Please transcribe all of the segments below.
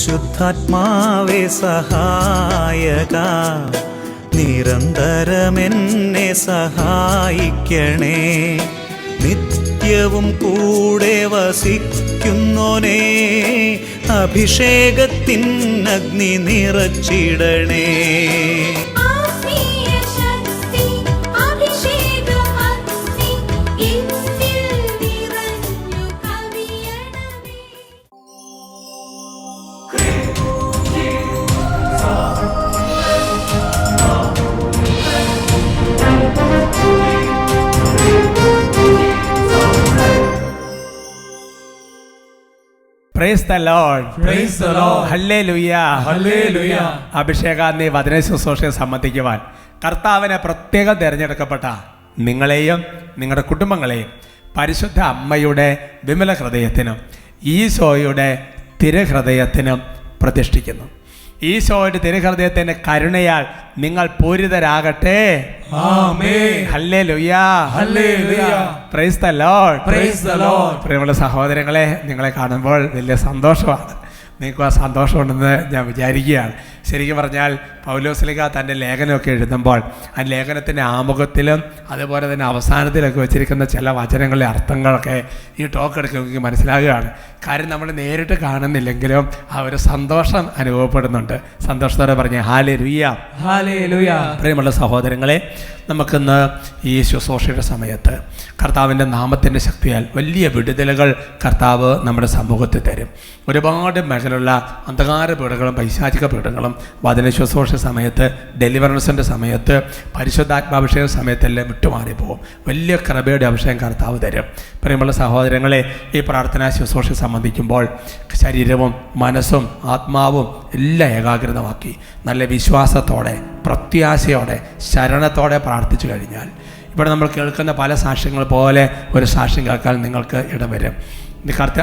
പരിശുദ്ധാത്മാവേ സഹായക, നിരന്തരമെന്നെ സഹായിക്കണേ. നിത്യവും കൂടെ വസിക്കുന്നോനേ, അഭിഷേകത്തിൻ അഗ്നി നിറച്ചിടണേ. Praise the Lord. Praise the Lord. Hallelujah. Hallelujah. അഭിഷേകാഗ്നി വചന ശുശ്രൂഷയെ സംബന്ധിക്കുവാൻ കർത്താവിനെ പ്രത്യേകം തിരഞ്ഞെടുക്കപ്പെട്ട നിങ്ങളെയും നിങ്ങളുടെ കുടുംബങ്ങളെയും പരിശുദ്ധ അമ്മയുടെ വിമല ഹൃദയത്തിനും ഈശോയുടെ തിരുഹൃദയത്തിനും പ്രതിഷ്ഠിക്കുന്നു. ഈശോയുടെ തിരുഹൃദയത്തിന്റെ കരുണയാൽ നിങ്ങൾ പൂരിതരാകട്ടെ. Amen. Hallelujah. Hallelujah. Praise the Lord. Praise the Lord. പ്രിയമുള്ള സഹോദരങ്ങളെ, നിങ്ങളെ കാണുമ്പോൾ വലിയ സന്തോഷമാണ്. നിങ്ങൾക്ക് ആ സന്തോഷമുണ്ടെന്ന് ഞാൻ വിചാരിക്കുകയാണ്. ശരിക്കും പറഞ്ഞാൽ പൗലോസ്ലീഹ തൻ്റെ ലേഖനമൊക്കെ എഴുതുമ്പോൾ ആ ലേഖനത്തിൻ്റെ ആമുഖത്തിലും അതുപോലെ തന്നെ അവസാനത്തിലൊക്കെ വെച്ചിരിക്കുന്ന ചില വചനങ്ങളിലെ അർത്ഥങ്ങളൊക്കെ ഈ ടോക്ക് എടുക്കുമെങ്കിൽ മനസ്സിലാകുകയാണ്. കാര്യം നമ്മൾ നേരിട്ട് കാണുന്നില്ലെങ്കിലും ആ ഒരു സന്തോഷം അനുഭവപ്പെടുന്നുണ്ട്. സന്തോഷത്തോടെ പറഞ്ഞ് ഹല്ലേലൂയ. ഹല്ലേലൂയ. പ്രിയമുള്ള സഹോദരങ്ങളെ, നമുക്കിന്ന് ഈ ശുശ്രൂഷയുടെ സമയത്ത് കർത്താവിൻ്റെ നാമത്തിൻ്റെ ശക്തിയാൽ വലിയ വിടുതലുകൾ കർത്താവ് നമ്മുടെ സമൂഹത്തിൽ തരും. ഒരുപാട് മേഖലയുള്ള അന്ധകാര പീഡകളും പൈശാചിക പീഡകളും വചന ശുശ്രൂഷ സമയത്ത്, ഡെലിവറൻസിൻ്റെ സമയത്ത്, പരിശുദ്ധാത്മാഭിഷേക സമയത്തെല്ലാം വിട്ടുമാറിപ്പോകും. വലിയ കൃപയുടെ അഭിഷേകം കർത്താവ് തരും. പ്രിയമുള്ള സഹോദരങ്ങളെ, ഈ പ്രാർത്ഥനാ ശുശ്രൂഷ സംബന്ധിക്കുമ്പോൾ ശരീരവും മനസ്സും ആത്മാവും എല്ലാം ഏകാഗ്രതമാക്കി നല്ല വിശ്വാസത്തോടെ, പ്രത്യാശയോടെ, ശരണത്തോടെ പ്രാർത്ഥിച്ചു കഴിഞ്ഞാൽ ഇവിടെ നമ്മൾ കേൾക്കുന്ന പല സാക്ഷ്യങ്ങൾ പോലെ ഒരു സാക്ഷ്യം കേൾക്കാൻ നിങ്ങൾക്ക് ഇടവരും.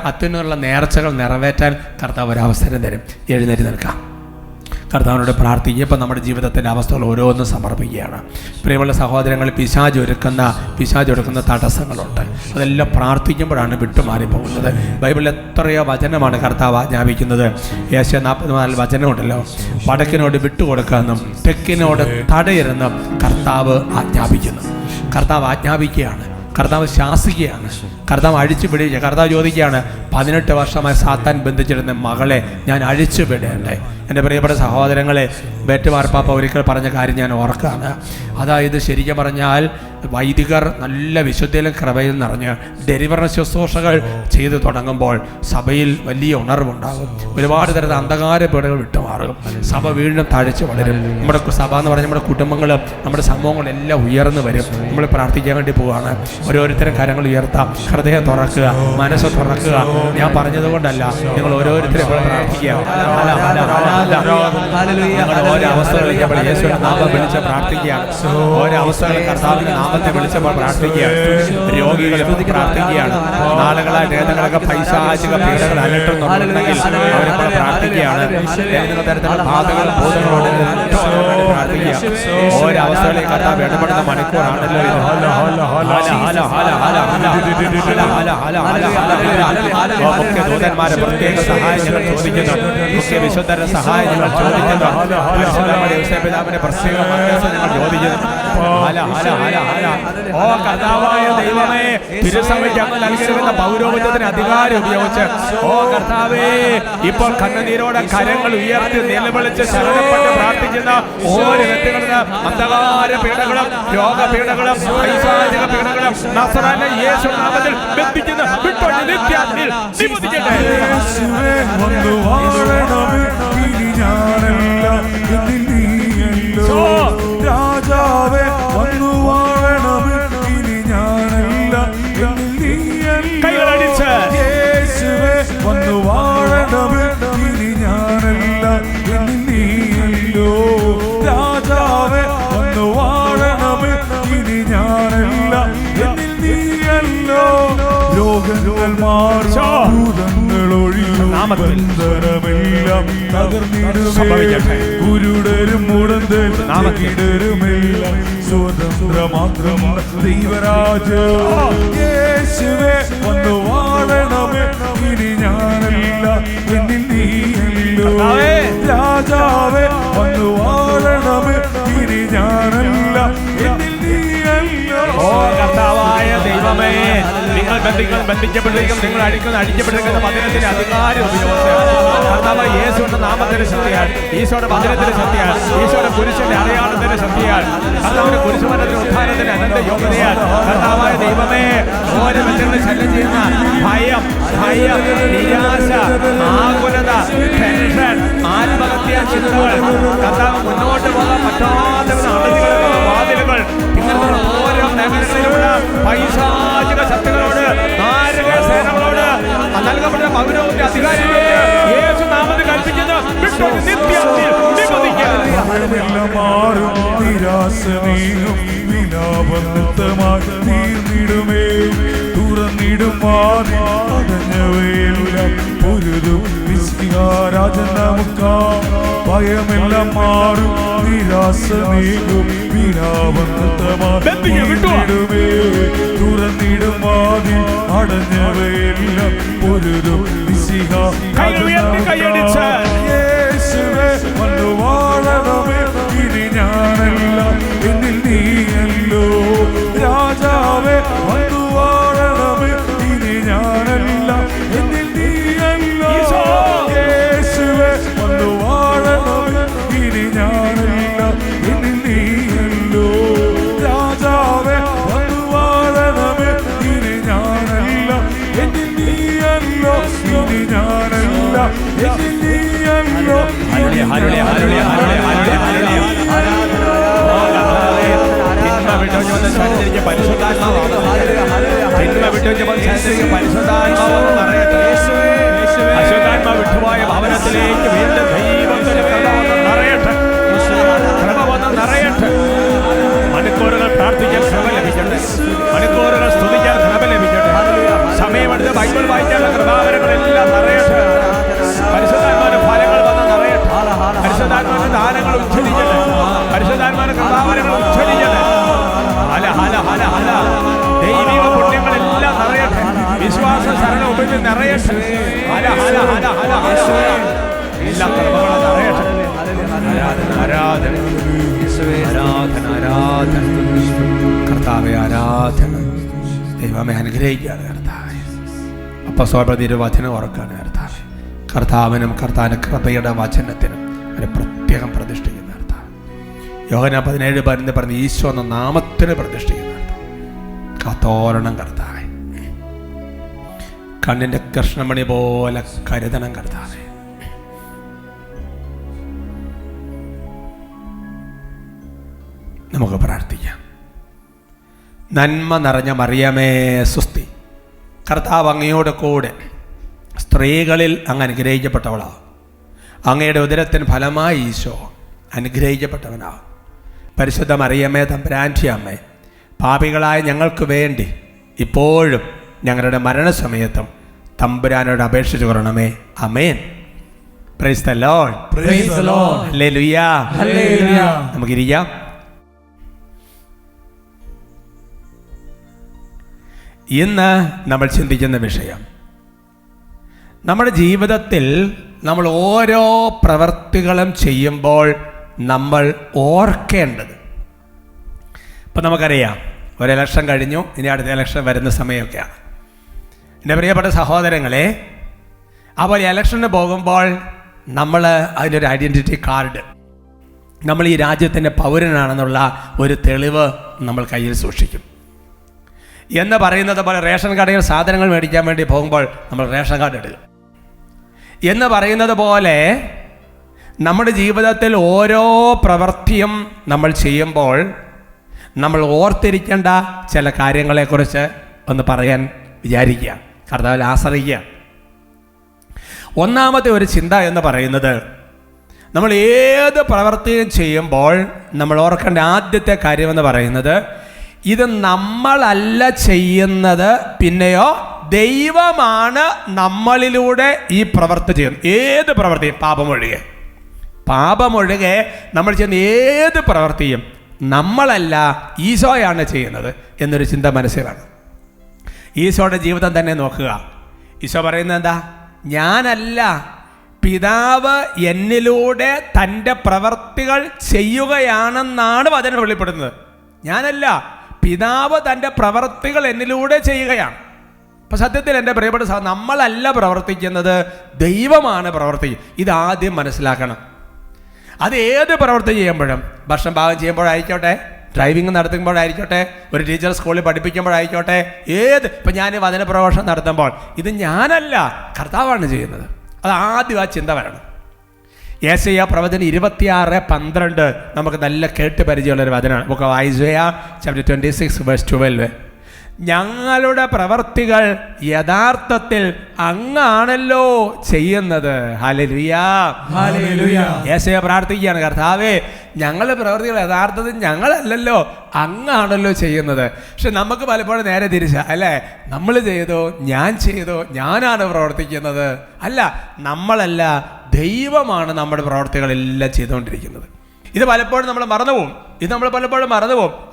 അത്യുന്നുള്ള നേർച്ചകൾ നിറവേറ്റാൻ കർത്താവ് ഒരു അവസരം തരും. എഴുന്നേറ്റ് നിൽക്കാം, കർത്താവിനോട് പ്രാർത്ഥിക്കുക. ഇപ്പം നമ്മുടെ ജീവിതത്തിൻ്റെ അവസ്ഥകൾ ഓരോന്നും സമർപ്പിക്കുകയാണ്. പ്രിയമുള്ള സഹോദരങ്ങൾ, പിശാച് ഒരുക്കുന്ന തടസ്സങ്ങളുണ്ട്. അതെല്ലാം പ്രാർത്ഥിക്കുമ്പോഴാണ് വിട്ടുമാറിപ്പോകുന്നത്. ബൈബിളിൽ എത്രയോ വചനമാണ് കർത്താവ് ആജ്ഞാപിക്കുന്നത്. ഏശയ്യാ 44 വചനമുണ്ടല്ലോ. വടക്കിനോട് വിട്ടുകൊടുക്കാമെന്നും തെക്കിനോട് തടയരുതെന്നും കർത്താവ് ആജ്ഞാപിക്കുന്നു. കർത്താവ് ആജ്ഞാപിക്കുകയാണ്, കർത്താവ് ശാസിക്കുകയാണ്, കർത്താവ് അഴിച്ചു പിടിക്കുക. കർത്താവ് ചോദിക്കുകയാണ്, 18 വർഷമായി സാത്താൻ ബന്ധിച്ചിരുന്ന മകളെ ഞാൻ അഴിച്ചു വിടേണ്ടേ? എൻ്റെ പ്രിയപ്പെട്ട സഹോദരങ്ങളെ, ബേറ്റ് മാർപ്പാപ്പ ഒരിക്കൽ പറഞ്ഞ കാര്യം ഞാൻ ഓർക്കുകയാണ്. അതായത് ശരിക്കും പറഞ്ഞാൽ വൈദികർ നല്ല വിശുദ്ധിയിലും കൃപയിൽ നിറഞ്ഞ് ഡെലിവറൻസ് ശുശ്രൂഷകൾ ചെയ്തു തുടങ്ങുമ്പോൾ സഭയിൽ വലിയ ഉണർവുണ്ടാകും. ഒരുപാട് തരത്തിൽ അന്ധകാര പീഡകൾ വിട്ടുമാറും. സഭ വീണ്ടും തഴച്ചു വളരും. നമ്മുടെ സഭ എന്ന് പറഞ്ഞാൽ നമ്മുടെ കുടുംബങ്ങളും നമ്മുടെ സമൂഹങ്ങളും എല്ലാം ഉയർന്നു വരും. നമ്മൾ പ്രാർത്ഥിക്കാൻ വേണ്ടി പോവുകയാണ്. ഓരോരുത്തരും കരങ്ങൾ ഉയർത്താം, ഹൃദയം തുറക്കുക, മനസ്സ് തുറക്കുക. ഞാൻ പറഞ്ഞതുകൊണ്ടല്ല, നിങ്ങൾ ഓരോരുത്തരും പ്രാർത്ഥിക്കുക. ഓരോ അവസ്ഥകളിൽ നമ്മൾ യേശുവിന്റെ നാമം വിളിച്ച് പ്രാർത്ഥിക്കുകയാണ്. ഓരോ അവസ്ഥകളിൽ കർത്താവിന്റെ നാമത്തെ വിളിച്ചപ്പോൾ പ്രാർത്ഥിക്കുകയാണ്. രോഗികളെ പ്രാർത്ഥിക്കുകയാണ്. നാളുകളായി വേദനകളൊക്കെ പൈശാചിക പീഡകൾ അലട്ടുന്നുണ്ടെങ്കിൽ അവരെ പ്രാർത്ഥിക്കുകയാണ്. ഏതെങ്കിലും തരത്തിലുള്ള ബാധകൾ ഭൂതങ്ങളോട് പ്രാർത്ഥിക്കുക. ഓരോ അവസ്ഥകളിൽ കർത്താവ് ഇടപെടുന്ന മണിക്കൂറാണല്ലോ ഇത്. മുഖ്യ ദൂതന്മാരെ പ്രത്യേക സഹായം ഞങ്ങൾ ചോദിക്കുന്നു. മുഖ്യ വിശുദ്ധരുടെ സഹായം ഞങ്ങൾ ചോദിക്കുന്നു. പിതാവിന്റെ പ്രത്യേക മധ്യസ്ഥം ഞങ്ങൾ ചോദിക്കുന്നു. ഓ കർത്താവായ ദൈവമേ, തിരുസഭയ്ക്ക് അങ്ങ് നൽകിയിരുന്ന പൗരോഹിത്യത്തിന് അധികാരം ഉപയോഗിച്ച് ഓ കർത്താവേ, ഇപ്പോൾ കണ്ണുനീരോടെ കരങ്ങൾ ഉയർത്തി നിലവിളിച്ച് ശരണപ്പെട്ട് പ്രാർത്ഥിക്കുന്ന ഓരോ വ്യക്തികളും അന്ധകാര പീഡകളും രോഗപീഡകളും പൈശാചിക പീഡകളും നസറായ യേശു നാമത്തിൽ ബന്ധിക്കുന്ന വിട്ടൊഴി നിത്യാഗ്നിയിൽ നിബന്ധിക്കട്ടെ. രാജാവേ വന്നു വാഴണമേ, ഇനി ഞാനല്ല എന്നിൽ നീയല്ല. കൈകളടിച്ച് യേശുവേ വന്നു വാഴണമേ, ഇനി ഞാനല്ല എന്നിൽ നീയല്ലോ. രാജാവേ വന്നു വാഴണമേ, ഇനി ഞാനല്ല എന്നിൽ നീയല്ലോ. രോഗങ്ങൾ മാറും, ഭൂതങ്ങൾ ഒഴിയും, ബന്ധനമെല്ലാം തകർന്നിടുമേ. ഗുരുടരും മുടന്തരുമെല്ലാം സ്വതന്ത്രമാത്രം ദൈവരാജ്യം. യേശുവേ വന്നു വാഴണമേ, ഇനി ഞാനല്ല എന്നിൽ നീയല്ലോ. ബന്ധിക്കപ്പെട്ടിരിക്കും, നിങ്ങൾ അടിക്കപ്പെട്ടിരിക്കുന്ന വചനത്തിന്റെ അധികാരം ഉപയോഗിച്ച് കർത്താവ് യേശുവിന്റെ നാമത്തിന്റെ ശക്തിയാൽ, ഈശോയുടെ വചനത്തിന്റെ ശക്തിയാൽ, ഈശോയുടെ കുരിശിന്റെ അടയാളത്തിന്റെ ശക്തിയാൽ, കർത്താവിന്റെ കുരിശുമരണത്തിന്റെ ഉദ്ധാനത്തിന്റെ അനന്ത യോഗ്യതയാൽ കർത്താവായ ദൈവമേ, ഓരോ വ്യക്തികളെ ശല്യം ചെയ്യുന്ന ഭയം, നിരാശ, ആകുലത, ടെൻഷൻ, ആത്മഹത്യ ചിന്തകൾ, കർത്താവ് മുന്നോട്ട് പോകാൻ പറ്റാത്ത വാതിലുകൾ, ഇങ്ങനത്തെ ഓരോ മേഖലകളിലുള്ള പൈശാചിക ശക്തികളോട്, നാരക സേനകളോട് നൽകപ്പെട്ട പൗരവന്റെ അധികാരികളോട് യേശു നാമത്തിൽ കൽപ്പിക്കുന്നത് മാറും, നിരാശ നീങ്ങും, വിലാപനൃത്തമായി തീർന്നിടുമേ. തുറന്നിടും വാതിൽ അടഞ്ഞവയെല്ലാം പൊരുതും വിശ്വാരാജൻ നമുക്കാം. ഭയമെല്ലാം മാറും, നിരാശ നീങ്ങും, വിലാപനൃത്തമായി തീർന്നിടുമേ. തുറന്നിടും വാതിൽ അടഞ്ഞവയെല്ലാം പൊരുതും യേശുവേ വന്നു വാഴണമേ. ഇനി ഞാനല്ല എന്നിൽ നീയല്ലോ. രാജാവേ വന്നു വാഴണമേ. ഇനി ഞാനല്ല എന്നിൽ നീയല്ലോ. യേശുവേ വന്നു വാഴണമേ. ഇനി ഞാനല്ല എന്നിൽ നീയല്ലോ. രാജാവേ വന്നു വാഴണമേ. ഇനി ഞാനല്ല എന്നിൽ നീയല്ലോ. ഇനി ഞാനല്ല എന്നിൽ നീയല്ലോ. വിട്ടുപോയ ഭവനത്തിലേക്ക് വീണ്ടും ദൈവത്തിന്റെ നിറയട്ടെ, നിറയട്ടെ. മണിക്കൂറുകൾ പ്രാർത്ഥിക്കാൻ ശ്രമ ലഭിക്കട്ടെ, മണിക്കൂറുകൾ സ്തുതിക്കാൻ ശ്രമ ലഭിക്കട്ടെ. സമയമെടുത്ത് ബൈബിൾ വായിക്കാനുള്ള കൃപാവരങ്ങളെല്ലാം നിറയട്ടെ. പരിശുദ്ധാത്മാവിന്റെ ഫലങ്ങൾ വന്ന് നിറയട്ടെ. പരിശുദ്ധാത്മാവിന്റെ ദാനങ്ങൾ ഉച്ചരിക്കട്ടെ. പരിശുദ്ധാത്മാവിന്റെ കൃപാവരങ്ങൾ ഉച്ചരിക്കട്ടെ. ഹല ഹല ഹല ഹല. ദൈവിക പുണ്യങ്ങളെല്ലാം നിറയട്ടെ. വിശ്വാസ ശരണ ഉപരി നിറയട്ടെ. ഹല ഹല ഹല ഹല ഹല. എല്ലാ കൃപകളും നിറയട്ടെ. ആരാധന ആരാധന ആരാധന. കർത്താവേ ആരാധന. ദൈവമേ അനുഗ്രഹിക്കുകയാണ് കർത്താവേ. അപ്പസ്തോലരുടെ വചനം ഓർക്കുകയാണ് കർത്താവേ. കർത്താവിനും കർത്താവിൻ്റെ കൃപയുടെ വചനത്തിനും അതിനെ പ്രത്യേകം പ്രതിഷ്ഠിക്കുന്ന കർത്താവ്. യോഹന്നാൻ 17:12 പറഞ്ഞ് ഈശോ എന്ന നാമത്തിന് പ്രതിഷ്ഠിക്കുന്ന കർത്താവ്. കാത്തോരണം കർത്താവേ. കണ്ണിൻ്റെ കൃഷ്ണമണി പോലെ കരുതണം കർത്താവേ. നമുക്ക് പ്രാർത്ഥിക്കാം. നന്മ നിറഞ്ഞ മറിയമേ സ്വസ്തി, കർത്താവ് അങ്ങയോട് കൂടെ സ്ത്രീകളിൽ അങ്ങ് അനുഗ്രഹിക്കപ്പെട്ടവളാണ്. അങ്ങയുടെ ഉദരത്തിന് ഫലമായി ഈശോ അനുഗ്രഹിക്കപ്പെട്ടവനാണ്. പരിശുദ്ധ മറിയമേ തമ്പുരാൻ്റെ അമ്മേ, പാപികളായ ഞങ്ങൾക്ക് വേണ്ടി ഇപ്പോഴും ഞങ്ങളുടെ മരണസമയത്തും തമ്പുരാനോട് അപേക്ഷിച്ചു കൊള്ളണമേ. Amen. Praise the Lord. Praise the Lord. Hallelujah. Hallelujah. നമുക്കിരിക്കാം. ഇന്ന് നമ്മൾ ചിന്തിക്കുന്ന വിഷയം, നമ്മുടെ ജീവിതത്തിൽ നമ്മൾ ഓരോ പ്രവൃത്തികളും ചെയ്യുമ്പോൾ നമ്മൾ ഓർക്കേണ്ടത്. ഇപ്പം നമുക്കറിയാം, ഒരു ഇലക്ഷൻ കഴിഞ്ഞു, ഇനി അടുത്ത ഇലക്ഷൻ വരുന്ന സമയമൊക്കെയാണ്. എൻ്റെ പ്രിയപ്പെട്ട സഹോദരങ്ങളെ, അപ്പോൾ ഇലക്ഷന് പോകുമ്പോൾ നമ്മൾ അതിൻ്റെ ഒരു ഐഡൻറ്റിറ്റി കാർഡ്, നമ്മൾ ഈ രാജ്യത്തിൻ്റെ പൗരനാണെന്നുള്ള ഒരു തെളിവ് നമ്മൾ കയ്യിൽ സൂക്ഷിക്കും. എന്ന് പറയുന്നത് പോലെ റേഷൻ കടയിൽ സാധനങ്ങൾ മേടിക്കാൻ വേണ്ടി പോകുമ്പോൾ നമ്മൾ റേഷൻ കാർഡ് എടുക്കും. എന്ന് പറയുന്നത് പോലെ നമ്മുടെ ജീവിതത്തിൽ ഓരോ പ്രവൃത്തിയും നമ്മൾ ചെയ്യുമ്പോൾ നമ്മൾ ഓർത്തിരിക്കേണ്ട ചില കാര്യങ്ങളെക്കുറിച്ച് ഒന്ന് പറയാൻ വിചാരിക്കുക, കർത്താവിൽ ആശ്രയിക്കുക. ഒന്നാമത്തെ ഒരു ചിന്ത എന്ന് പറയുന്നത്, നമ്മൾ ഏത് പ്രവൃത്തിയും ചെയ്യുമ്പോൾ നമ്മൾ ഓർക്കേണ്ട ആദ്യത്തെ കാര്യമെന്ന് പറയുന്നത്, ഇത് നമ്മളല്ല ചെയ്യുന്നത്, പിന്നെയോ ദൈവമാണ് നമ്മളിലൂടെ ഈ പ്രവൃത്തി ചെയ്യുന്നത്. ഏത് പ്രവൃത്തിയും, പാപമൊഴികെ നമ്മൾ ചെയ്യുന്ന ഏത് പ്രവൃത്തിയും നമ്മളല്ല, ഈശോയാണ് ചെയ്യുന്നത് എന്നൊരു ചിന്ത മനസ്സിലാണ്. ഈശോയുടെ ജീവിതം തന്നെ നോക്കുക. ഈശോ പറയുന്നത് എന്താ? ഞാനല്ല, പിതാവ് എന്നിലൂടെ തൻ്റെ പ്രവൃത്തികൾ ചെയ്യുകയാണെന്നാണ് വചനം വെളിപ്പെടുന്നത്. ഞാനല്ല, പിതാവ് തൻ്റെ പ്രവൃത്തികൾ എന്നിലൂടെ ചെയ്യുകയാണ്. അപ്പം സത്യത്തിൽ എൻ്റെ പ്രിയപ്പെട്ട നമ്മളല്ല പ്രവർത്തിക്കുന്നത്, ദൈവമാണ് പ്രവർത്തിക്കുന്നത്. ഇതാദ്യം മനസ്സിലാക്കണം. അത് ഏത് പ്രവൃത്തി ചെയ്യുമ്പോഴും, ഭക്ഷണം പാകം ചെയ്യുമ്പോഴായിക്കോട്ടെ, ഡ്രൈവിംഗ് നടത്തുമ്പോഴായിരിക്കോട്ടെ, ഒരു ടീച്ചർ സ്കൂളിൽ പഠിപ്പിക്കുമ്പോഴായിക്കോട്ടെ, ഇപ്പം ഞാൻ വചന പ്രഭാഷണം നടത്തുമ്പോൾ ഇത് ഞാനല്ല, കർത്താവാണ് ചെയ്യുന്നത്. അത് ആദ്യം ആ ചിന്ത വരണം. യെശയ്യാ പ്രവചനം 26:12 നമുക്ക് നല്ല കേട്ട് പരിചയമുള്ളൊരു വചനമാണ്. Book of Isaiah chapter 26:12. ഞങ്ങളുടെ പ്രവർത്തികൾ യഥാർത്ഥത്തിൽ അങ്ങാണല്ലോ ചെയ്യുന്നത്. ഹല്ലേലൂയാ, ഹല്ലേലൂയ. യേശയ്യാ പ്രാർത്ഥിക്കുകയാണ്, കർത്താവേ ഞങ്ങളുടെ പ്രവർത്തികൾ യഥാർത്ഥത്തിൽ ഞങ്ങളല്ലല്ലോ, അങ്ങാണല്ലോ ചെയ്യുന്നത്. പക്ഷെ നമുക്ക് പലപ്പോഴും നേരെ തിരിച്ചാ അല്ലേ, നമ്മൾ ചെയ്തോ, ഞാൻ ചെയ്തോ, ഞാനാണ് പ്രവർത്തിക്കുന്നത്. അല്ല, നമ്മളല്ല, ദൈവമാണ് നമ്മുടെ പ്രവർത്തികളെല്ലാം ചെയ്തുകൊണ്ടിരിക്കുന്നത്. ഇത് പലപ്പോഴും നമ്മൾ മറന്നുപോകും.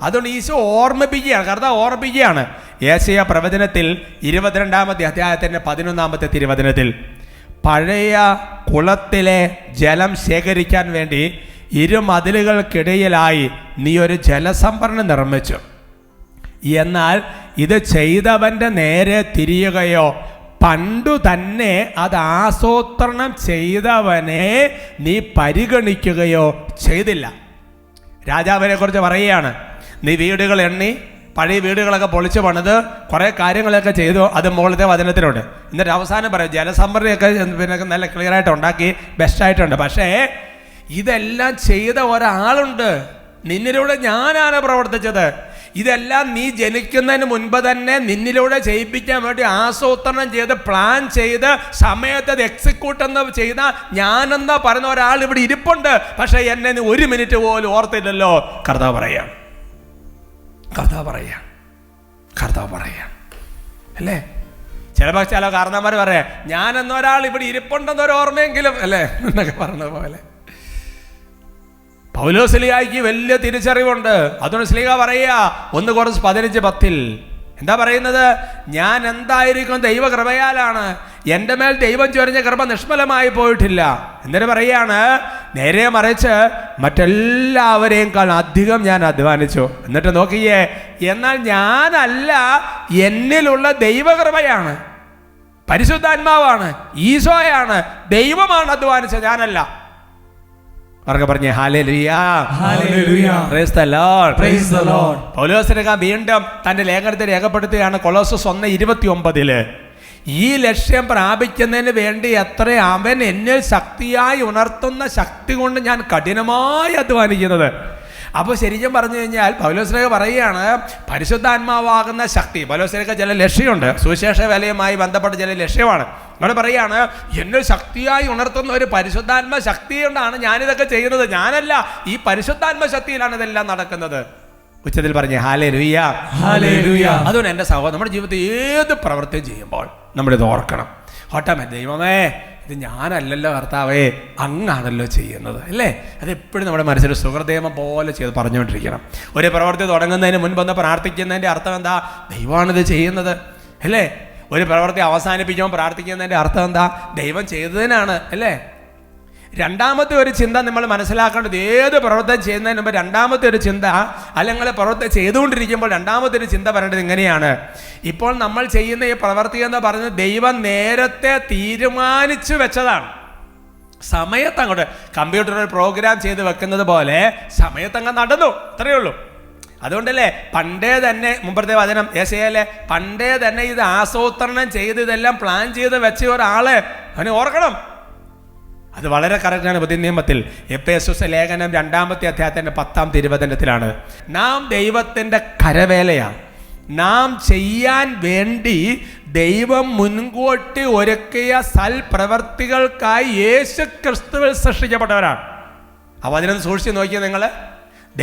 അതുകൊണ്ട് ഈശോ ഓർമ്മിപ്പിക്കുകയാണ്, കർത്താവ് ഓർമ്മിപ്പിക്കുകയാണ്. യെശയ്യാ പ്രവചനത്തിൽ 22-ാമത്തെ അധ്യായത്തിൻ്റെ 11-ാമത്തെ തിരുവചനത്തിൽ, പഴയ കുളത്തിലെ ജലം ശേഖരിക്കാൻ വേണ്ടി ഇരുമതിലുകൾക്കിടയിലായി നീ ഒരു ജലസംഭരണം നിർമ്മിച്ചു. എന്നാൽ ഇത് ചെയ്തവൻ്റെ നേരെ തിരിയുകയോ പണ്ടു തന്നെ അത് ആസൂത്രണം ചെയ്തവനെ നീ പരിഗണിക്കുകയോ ചെയ്തില്ല. രാജാവിനെ കുറിച്ച് പറയുകയാണ്, നീ വീടുകൾ എണ്ണി, പഴയ വീടുകളൊക്കെ പൊളിച്ച് പണിത് കുറേ കാര്യങ്ങളൊക്കെ ചെയ്തു. അത് മുകളിലത്തെ വചനത്തിലുണ്ട്. എന്നിട്ട് അവസാനം പറയും ജലസംഭരണിയൊക്കെ പിന്നെ നല്ല ക്ലിയറായിട്ട് ഉണ്ടാക്കി, ബെസ്റ്റായിട്ടുണ്ട്. പക്ഷേ ഇതെല്ലാം ചെയ്ത ഒരാളുണ്ട്, നിന്നിലൂടെ ഞാനാണ് പ്രവർത്തിച്ചത്. ഇതെല്ലാം നീ ജനിക്കുന്നതിന് മുൻപ് തന്നെ നിന്നിലൂടെ ചെയ്യിപ്പിക്കാൻ വേണ്ടി ആസൂത്രണം ചെയ്ത് പ്ലാൻ ചെയ്ത് സമയത്ത് അത് എക്സിക്യൂട്ട് എന്ന് ചെയ്ത ഞാനെന്നാ പറയുന്ന ഒരാൾ ഇവിടെ ഇരിപ്പുണ്ട്. പക്ഷെ എന്നെ നീ ഒരു മിനിറ്റ് പോലും ഓർത്തില്ലല്ലോ. കർത്താവ് പറയാം അല്ലേ. ചിലപ്പോൾ ചില കാരണന്മാർ പറയാം, ഞാനെന്നൊരാൾ ഇവിടെ ഇരിപ്പുണ്ടെന്നൊരു ഓർമ്മയെങ്കിലും അല്ലേ എന്നൊക്കെ പറഞ്ഞ പോലെ. പൗലോസ് ശ്ലീഹായ്ക്ക് വലിയ തിരിച്ചറിവുണ്ട്. അതുകൊണ്ട് ശ്ലീഹ പറയുക 1 കൊരിന്ത്യർ 15:10 എന്താ പറയുന്നത്? ഞാൻ എന്തായിരിക്കും ദൈവകൃപയാലാണ്, എൻ്റെ മേൽ ദൈവം ചൊരിഞ്ഞ കൃപ നിഷ്ഫലമായി പോയിട്ടില്ല. എന്നിട്ട് പറയാണ്, നേരെ മറിച്ച് മറ്റെല്ലാവരെയും അധികം ഞാൻ അധ്വാനിച്ചു. എന്നിട്ട് നോക്കിയേ, എന്നാൽ ഞാനല്ല, എന്നിലുള്ള ദൈവകൃപയാണ്, പരിശുദ്ധാത്മാവാണ്, ഈശോയാണ്, ദൈവമാണ് അധ്വാനിച്ചത്, ഞാനല്ല. അവർക്ക് പറഞ്ഞേ hallelujah, hallelujah. Praise the Lord, praise the Lord. പൗലോസ് വീണ്ടും തന്റെ ലേഖനത്തിൽ രേഖപ്പെടുത്തുകയാണ്. കൊളോസ്സസ് 1:29 ഈ ലക്ഷ്യം പ്രാപിക്കുന്നതിന് വേണ്ടി അത്ര അവൻ എന്നിൽ ശക്തിയായി ഉണർത്തുന്ന ശക്തി കൊണ്ട് ഞാൻ കഠിനമായി അധ്വാനിക്കുന്നത്. അപ്പോൾ ശരിക്കും പറഞ്ഞു കഴിഞ്ഞാൽ പൗലോസ് പറയുകയാണ്, പരിശുദ്ധാത്മാവാകുന്ന ശക്തി. പൗലോസിനൊക്കെ ചില ലക്ഷ്യമുണ്ട്, സുവിശേഷ വേലയുമായി ബന്ധപ്പെട്ട ചില ലക്ഷ്യമാണ്. അവിടെ പറയാണ്, എന്നെ ശക്തിയായി ഉണർത്തുന്ന ഒരു പരിശുദ്ധാത്മ ശക്തി കൊണ്ടാണ് ഞാനിതൊക്കെ ചെയ്യുന്നത്, ഞാനല്ല, ഈ പരിശുദ്ധാത്മ ശക്തിയിലാണ് ഇതെല്ലാം നടക്കുന്നത്. ഉച്ചത്തിൽ പറഞ്ഞേ ഹല്ലേലൂയ, ഹല്ലേലൂയ. അതുകൊണ്ട് എൻ്റെ സഹോദരൻ, നമ്മുടെ ജീവിതത്തിൽ ഏത് പ്രവൃത്തിയും ചെയ്യുമ്പോൾ നമ്മളിത് ഓർക്കണം. ദൈവമേ, ഇത് ഞാനല്ലല്ലോ കർത്താവേ, അങ്ങാണല്ലോ ചെയ്യുന്നത് അല്ലേ. അതെപ്പോഴും നമ്മുടെ മനസ്സിൽ സുഹൃദയമം പോലെ ചെയ്ത് പറഞ്ഞുകൊണ്ടിരിക്കണം. ഒരു പ്രവൃത്തി തുടങ്ങുന്നതിന് മുൻപൊന്ന് പ്രാർത്ഥിക്കുന്നതിൻ്റെ അർത്ഥം എന്താ? ദൈവമാണിത് ചെയ്യുന്നത് അല്ലേ. ഒരു പ്രവൃത്തി അവസാനിപ്പിക്കുമ്പോൾ പ്രാർത്ഥിക്കുന്നതിൻ്റെ അർത്ഥം എന്താ? ദൈവം ചെയ്തതിനാണ് അല്ലേ. രണ്ടാമത്തെ ഒരു ചിന്ത നമ്മൾ മനസ്സിലാക്കേണ്ടത്, ഏത് പ്രവൃത്തി ചെയ്യുന്നതിന് മുമ്പ് രണ്ടാമത്തെ ഒരു ചിന്ത, അല്ലെങ്കിൽ പ്രവൃത്തി ചെയ്തുകൊണ്ടിരിക്കുമ്പോൾ രണ്ടാമത്തെ ഒരു ചിന്ത പറയേണ്ടത് ഇങ്ങനെയാണ്: ഇപ്പോൾ നമ്മൾ ചെയ്യുന്ന ഈ പ്രവൃത്തി എന്ന് പറയുന്നത് ദൈവം നേരത്തെ തീരുമാനിച്ചു വെച്ചതാണ്. സമയത്ത് അങ്ങോട്ട് കമ്പ്യൂട്ടറിൽ പ്രോഗ്രാം ചെയ്ത് വെക്കുന്നത് പോലെ സമയത്തങ്ങ് നടന്നു, അത്രയേ ഉള്ളൂ. അതുകൊണ്ടല്ലേ പണ്ടേ തന്നെ മുമ്പത്തെ വചനം യെശയ്യായിലെ പണ്ടേ തന്നെ ഇത് ആസൂത്രണം ചെയ്ത് ഇതെല്ലാം പ്ലാൻ ചെയ്ത് വെച്ച ഒരാള് അവനെ ഓർക്കണം. അത് വളരെ കറക്റ്റാണ്. പുതിയ നിയമത്തിൽ എഫേസ്യസ് ലേഖനം 2-ാമത്തെ അധ്യായത്തിൻ്റെ 10-ാം തിരുവചനത്തിലാണ്, നാം ദൈവത്തിൻ്റെ കരവേലയാണ്, നാം ചെയ്യാൻ വേണ്ടി ദൈവം മുൻകൂട്ടി ഒരുക്കിയ സൽപ്രവർത്തികൾക്കായി യേശു ക്രിസ്തുവിൽ സൃഷ്ടിക്കപ്പെട്ടവരാണ്. അപ്പോൾ അതിനൊന്ന് സൂക്ഷിച്ച് നോക്കിയാൽ നിങ്ങൾ,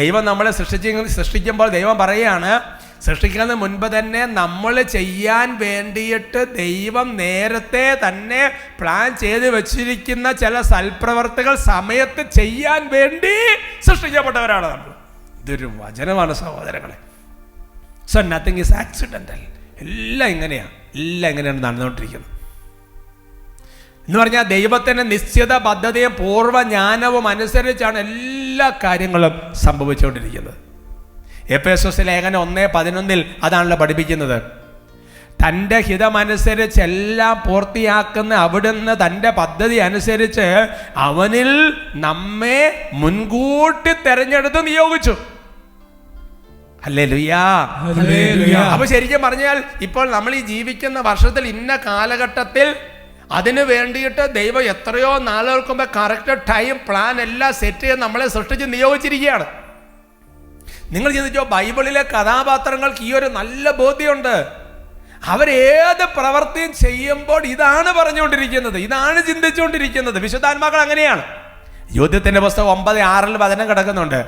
ദൈവം നമ്മളെ സൃഷ്ടിക്കുമ്പോൾ ദൈവം പറയുകയാണ്, സൃഷ്ടിക്കുന്നതിന് മുൻപ് തന്നെ നമ്മൾ ചെയ്യാൻ വേണ്ടിയിട്ട് ദൈവം നേരത്തെ തന്നെ പ്ലാൻ ചെയ്ത് വെച്ചിരിക്കുന്ന ചില സൽപ്രവർത്തികൾ സമയത്ത് ചെയ്യാൻ വേണ്ടി സൃഷ്ടിക്കപ്പെട്ടവരാണ് നമ്മൾ. ഇതൊരു വചനമാണ് സഹോദരങ്ങളെ. So nothing is accidental. എല്ലാം ഇങ്ങനെയാണ് നടന്നുകൊണ്ടിരിക്കുന്നത്. എന്ന് പറഞ്ഞാൽ ദൈവത്തിൻ്റെ നിശ്ചിത പദ്ധതിയും പൂർവ്വജ്ഞാനവും അനുസരിച്ചാണ് എല്ലാ കാര്യങ്ങളും സംഭവിച്ചുകൊണ്ടിരിക്കുന്നത്. എഫേസ്യസ് ലേഖനം 1:11 അതാണല്ലോ പഠിപ്പിക്കുന്നത്. തൻ്റെ ഹിതമനുസരിച്ച് എല്ലാം പൂർത്തിയാക്കുന്ന അവിടുന്ന് തൻ്റെ പദ്ധതി അനുസരിച്ച് അവനിൽ നമ്മെ മുൻകൂട്ടി തെരഞ്ഞെടുത്ത് നിയോഗിച്ചു. ഹല്ലേലൂയാ. അപ്പൊ ശരിക്കും പറഞ്ഞാൽ ഇപ്പോൾ നമ്മൾ ഈ ജീവിക്കുന്ന വർഷത്തിൽ ഇന്ന കാലഘട്ടത്തിൽ അതിന് വേണ്ടിയിട്ട് ദൈവം എത്രയോ നാളുകൾക്ക് മുമ്പ് കറക്റ്റ് ടൈം പ്ലാൻ എല്ലാം സെറ്റ് ചെയ്ത് നമ്മളെ സൃഷ്ടിച്ച് നിയോഗിച്ചിരിക്കുകയാണ്. നിങ്ങൾ ചിന്തിച്ചോ, ബൈബിളിലെ കഥാപാത്രങ്ങൾക്ക് ഈ ഒരു നല്ല ബോധ്യമുണ്ട്. അവരേത് പ്രവൃത്തിയും ചെയ്യുമ്പോൾ ഇതാണ് പറഞ്ഞുകൊണ്ടിരിക്കുന്നത്, ഇതാണ് ചിന്തിച്ചുകൊണ്ടിരിക്കുന്നത്. വിശുദ്ധാത്മാക്കൾ അങ്ങനെയാണ്. യോദ്ധ്യത്തിന്റെ പുസ്തകം 9:6 വചനം കിടക്കുന്നുണ്ട്.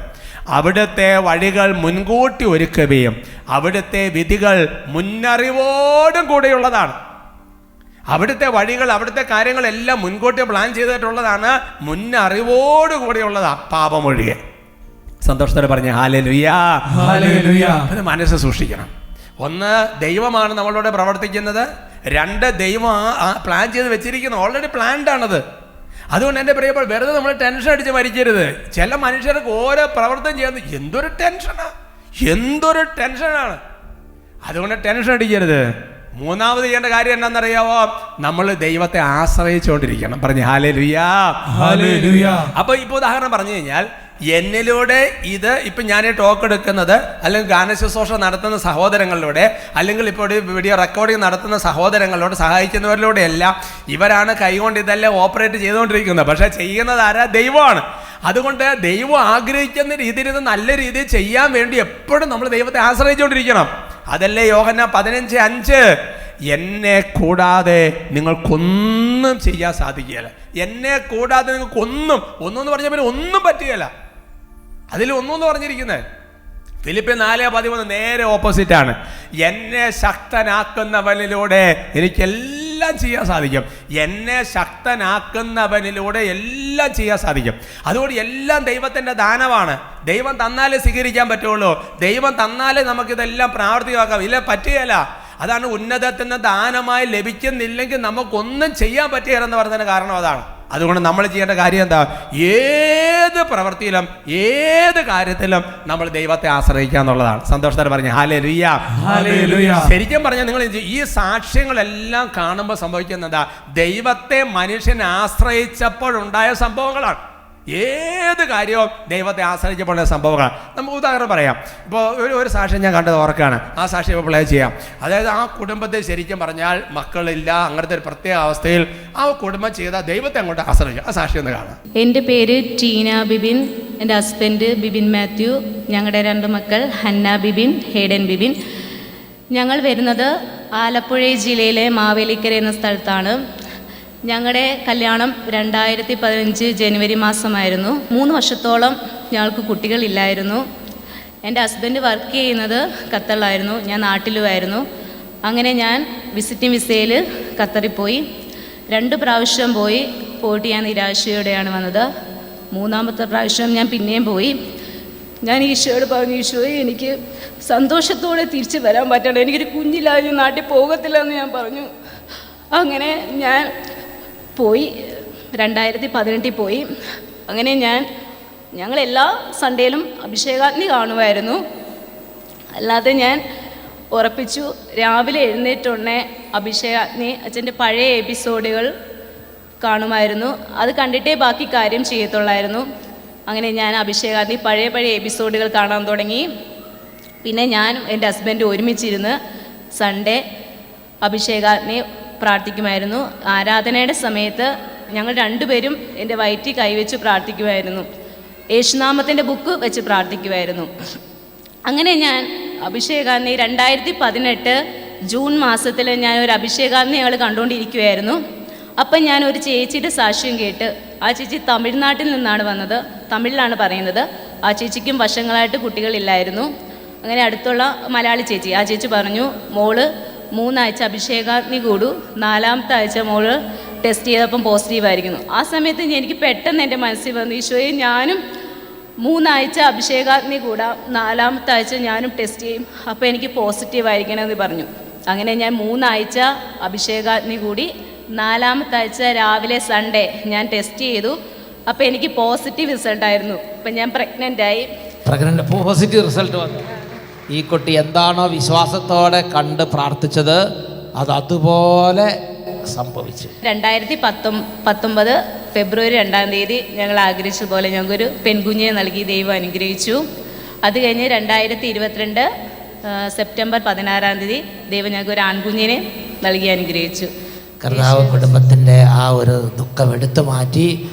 അവിടുത്തെ വഴികൾ മുൻകൂട്ടി ഒരുക്കുകയും അവിടുത്തെ വിധികൾ മുന്നറിവോടും കൂടെയുള്ളതാണ്. അവിടുത്തെ വഴികൾ, അവിടുത്തെ കാര്യങ്ങളെല്ലാം മുൻകൂട്ടി പ്ലാൻ ചെയ്തിട്ടുള്ളതാണ്, മുന്നറിവോട് കൂടെയുള്ളതാണ്, പാപമൊഴികെ. സന്തോഷത്തോടെ പറഞ്ഞ ഹല്ലേലൂയാ. അത് മനസ്സ് സൂക്ഷിക്കണം. ഒന്ന്, ദൈവമാണ് നമ്മളോട് പ്രവർത്തിക്കുന്നത്. രണ്ട്, ദൈവം പ്ലാൻ ചെയ്ത് വെച്ചിരിക്കുന്നു, ഓൾറെഡി പ്ലാൻഡ് ആണത്. അതുകൊണ്ട് എൻ്റെ പ്രിയപ്പോൾ വെറുതെ നമ്മൾ ടെൻഷൻ അടിച്ച് മരിക്കരുത്. ചില മനുഷ്യർക്ക് ഓരോ പ്രവർത്തനം ചെയ്യുന്നത് എന്തൊരു ടെൻഷനാണ്. അതുകൊണ്ട് ടെൻഷൻ അടിക്കരുത്. മൂന്നാമത് ചെയ്യേണ്ട കാര്യം എന്താണെന്നറിയാവോ? നമ്മൾ ദൈവത്തെ ആശ്രയിച്ചുകൊണ്ടിരിക്കണം. പറഞ്ഞു ഹല്ലേലൂയാ. അപ്പൊ ഇപ്പൊ ഉദാഹരണം പറഞ്ഞു കഴിഞ്ഞാൽ, എന്നിലൂടെ ഇത് ഇപ്പം ഞാൻ ടോക്ക് എടുക്കുന്നത്, അല്ലെങ്കിൽ ഗാനശുശ്രൂഷ നടത്തുന്ന സഹോദരങ്ങളിലൂടെ, അല്ലെങ്കിൽ ഇപ്പോൾ വീഡിയോ റെക്കോർഡിംഗ് നടത്തുന്ന സഹോദരങ്ങളോട് സഹായിക്കുന്നവരിലൂടെ എല്ലാം ഇവരാണ് കൈകൊണ്ട് ഇതെല്ലാം ഓപ്പറേറ്റ് ചെയ്തുകൊണ്ടിരിക്കുന്നത്. പക്ഷേ ചെയ്യുന്നത് ആരാ? ദൈവമാണ്. അതുകൊണ്ട് ദൈവം ആഗ്രഹിക്കുന്ന രീതിയിൽ ഇത് നല്ല രീതിയിൽ ചെയ്യാൻ വേണ്ടി എപ്പോഴും നമ്മൾ ദൈവത്തെ ആശ്രയിച്ചുകൊണ്ടിരിക്കണം. അതല്ലേ യോഹന്നാൻ 15:5, എന്നെ കൂടാതെ നിങ്ങൾക്കൊന്നും ചെയ്യാൻ സാധിക്കുകയില്ല. എന്നെ കൂടാതെ നിങ്ങൾക്കൊന്നും, ഒന്നെന്ന് പറഞ്ഞാൽ പിന്നെ ഒന്നും പറ്റുകയില്ല. അതിൽ ഒന്നെന്ന് പറഞ്ഞിരിക്കുന്നത് ഫിലിപ്പിയർ 4:13 നേരെ ഓപ്പോസിറ്റാണ്. എന്നെ ശക്തനാക്കുന്നവനിലൂടെ എനിക്കെല്ലാം ചെയ്യാൻ സാധിക്കും. എന്നെ ശക്തനാക്കുന്നവനിലൂടെ എല്ലാം ചെയ്യാൻ സാധിക്കും. അതുകൊണ്ട് എല്ലാം ദൈവത്തിൻ്റെ ദാനമാണ്. ദൈവം തന്നാലേ സ്വീകരിക്കാൻ പറ്റുള്ളൂ. ദൈവം തന്നാലേ നമുക്കിതെല്ലാം പ്രാവർത്തികമാക്കാം. ഇല്ല, പറ്റുകയില്ല. അതാണ് ഉന്നതത്തിന് ദാനമായി ലഭിക്കുന്നില്ലെങ്കിൽ നമുക്കൊന്നും ചെയ്യാൻ പറ്റുകയെന്ന് പറഞ്ഞതിന് കാരണം അതാണ്. അതുകൊണ്ട് നമ്മൾ ചെയ്യേണ്ട കാര്യം എന്താ? ഏത് പ്രവൃത്തിയിലും ഏത് കാര്യത്തിലും നമ്മൾ ദൈവത്തെ ആശ്രയിക്കുക എന്നുള്ളതാണ്. സന്തോഷത്തോടെ പറഞ്ഞു ഹല്ലേലൂയ. ശരിക്കും പറഞ്ഞാൽ നിങ്ങൾ ഈ സാക്ഷ്യങ്ങളെല്ലാം കാണുമ്പോൾ സംഭവിക്കുന്നതാ, ദൈവത്തെ മനുഷ്യൻ ആശ്രയിച്ചപ്പോഴുണ്ടായ സംഭവങ്ങളാണ്. ഏത് കാര്യവും ദൈവത്തെ ആശ്രയിച്ചപ്പോൾ സംഭവങ്ങളാണ്. നമുക്ക് ഉദാഹരണം പറയാം. ഇപ്പോൾ ഒരു സാക്ഷ്യം ഞാൻ കണ്ടത് ഓർക്കാണ്. ആ സാക്ഷ്യം ഇപ്പോൾ പ്ലേ ചെയ്യാം. അതായത് ആ കുടുംബത്തെ ശരിക്കും പറഞ്ഞാൽ മക്കളില്ല, അങ്ങനത്തെ ഒരു പ്രത്യേക അവസ്ഥയിൽ ആ കുടുംബം ചെയ്ത ദൈവത്തെ അങ്ങോട്ട് ആശ്രയിക്കുക. ആ സാക്ഷ്യം ഒന്ന് കാണാം. എൻ്റെ പേര് ടീന ബിബിൻ, എൻ്റെ ഹസ്ബൻഡ് ബിബിൻ മാത്യു, ഞങ്ങളുടെ 2 മക്കൾ ഹന്ന ബിബിൻ, ഹേഡൻ ബിബിൻ. ഞങ്ങൾ വരുന്നത് ആലപ്പുഴ ജില്ലയിലെ മാവേലിക്കര എന്ന സ്ഥലത്താണ്. ഞങ്ങളുടെ കല്യാണം 2015 ജനുവരി മാസമായിരുന്നു. 3 വർഷത്തോളം ഞങ്ങൾക്ക് കുട്ടികളില്ലായിരുന്നു. എൻ്റെ ഹസ്ബൻഡ് വർക്ക് ചെയ്യുന്നത് ഖത്തറിലായിരുന്നു, ഞാൻ നാട്ടിലുമായിരുന്നു. അങ്ങനെ ഞാൻ വിസിറ്റിംഗ് വിസയിൽ ഖത്തറിൽ പോയി. 2 പ്രാവശ്യം പോയിട്ട് ഞാൻ നിരാശയോടെയാണ് വന്നത്. 3-ാമത്തെ പ്രാവശ്യം ഞാൻ പിന്നെയും പോയി. ഞാൻ ഈശോയോട് പറഞ്ഞു, ഈശോയെ എനിക്ക് സന്തോഷത്തോടെ തിരിച്ച് വരാൻ പറ്റണം, എനിക്കൊരു കുഞ്ഞില്ലാതെ നാട്ടിൽ പോകത്തില്ല എന്ന് ഞാൻ പറഞ്ഞു. അങ്ങനെ ഞാൻ പോയി, 2018 പോയി. അങ്ങനെ ഞങ്ങൾ എല്ലാ സൺഡേയിലും അഭിഷേകാഗ്നി കാണുമായിരുന്നു. അല്ലാതെ ഞാൻ ഉറപ്പിച്ചു, രാവിലെ എഴുന്നേറ്റുടനെ അഭിഷേകാഗ്നി അച്ഛൻ്റെ പഴയ എപ്പിസോഡുകൾ കാണുമായിരുന്നു. അത് കണ്ടിട്ടേ ബാക്കി കാര്യം ചെയ്യത്തുള്ളായിരുന്നു. അങ്ങനെ ഞാൻ അഭിഷേകാഗ്നി പഴയ എപ്പിസോഡുകൾ കാണാൻ തുടങ്ങി. പിന്നെ ഞാൻ എൻ്റെ ഹസ്ബൻഡ് ഒരുമിച്ചിരുന്ന് സൺഡേ അഭിഷേകാഗ്നി പ്രാർത്ഥിക്കുമായിരുന്നു. ആരാധനയുടെ സമയത്ത് ഞങ്ങൾ 2 പേരും എൻ്റെ വയറ്റിൽ കൈവച്ച് പ്രാർത്ഥിക്കുമായിരുന്നു. യേശുനാമത്തിൻ്റെ ബുക്ക് വെച്ച് പ്രാർത്ഥിക്കുമായിരുന്നു. അങ്ങനെ ഞാൻ അഭിഷേകാഗ്നി 2018 ജൂൺ മാസത്തിൽ ഞാനൊരു അഭിഷേകാഗ്നി ഞങ്ങൾ കണ്ടുകൊണ്ടിരിക്കുമായിരുന്നു. അപ്പം ഞാൻ ഒരു ചേച്ചിയുടെ സാക്ഷ്യം കേട്ട്, ആ ചേച്ചി തമിഴ്നാട്ടിൽ നിന്നാണ് വന്നത്, തമിഴിലാണ് പറയുന്നത്. ആ ചേച്ചിക്കും വർഷങ്ങളായിട്ട് കുട്ടികളില്ലായിരുന്നു. അങ്ങനെ അടുത്തുള്ള മലയാളി ചേച്ചി, ആ ചേച്ചി പറഞ്ഞു, മോള് 3 ആഴ്ച അഭിഷേകാഗ്നി കൂടു, 4-ാമത്തെ ആഴ്ച മോള് ടെസ്റ്റ് ചെയ്തപ്പം പോസിറ്റീവായിരിക്കുന്നു. ആ സമയത്ത് എനിക്ക് പെട്ടെന്ന് എൻ്റെ മനസ്സിൽ വന്നു, ഈശോയെ ഞാനും 3 ആഴ്ച അഭിഷേകാഗ്നി കൂടാം, 4-ാമത്തെ ആഴ്ച ഞാനും ടെസ്റ്റ് ചെയ്യും, അപ്പോൾ എനിക്ക് പോസിറ്റീവായിരിക്കണമെന്ന് പറഞ്ഞു. അങ്ങനെ ഞാൻ 3 ആഴ്ച അഭിഷേകാഗ്നി കൂടി, 4-ാമത്തെ ആഴ്ച രാവിലെ സൺഡേ ഞാൻ ടെസ്റ്റ് ചെയ്തു. അപ്പോൾ എനിക്ക് പോസിറ്റീവ് റിസൾട്ടായിരുന്നു. അപ്പം ഞാൻ പ്രഗ്നൻ്റായി. പോസിറ്റീവ് റിസൾട്ട് വന്നു. ഈ കുട്ടി എന്താണോ വിശ്വാസത്തോടെ കണ്ട് പ്രാർത്ഥിച്ചത് അത് അതുപോലെ സംഭവിച്ചു. 2019 ഫെബ്രുവരി 2-ാം തീയതി ഞങ്ങൾ ആഗ്രഹിച്ചതുപോലെ ഞങ്ങൾക്കൊരു പെൺകുഞ്ഞിനെ നൽകി ദൈവം അനുഗ്രഹിച്ചു. അത് കഴിഞ്ഞ് 2022 സെപ്റ്റംബർ 16-ാം തീയതി ദൈവം ഞങ്ങൾക്ക് ഒരു ആൺകുഞ്ഞിനെ നൽകി അനുഗ്രഹിച്ചു. കർത്താവ് കുടുംബത്തിൻ്റെ ആ ഒരു ദുഃഖം എടുത്തു മാറ്റി.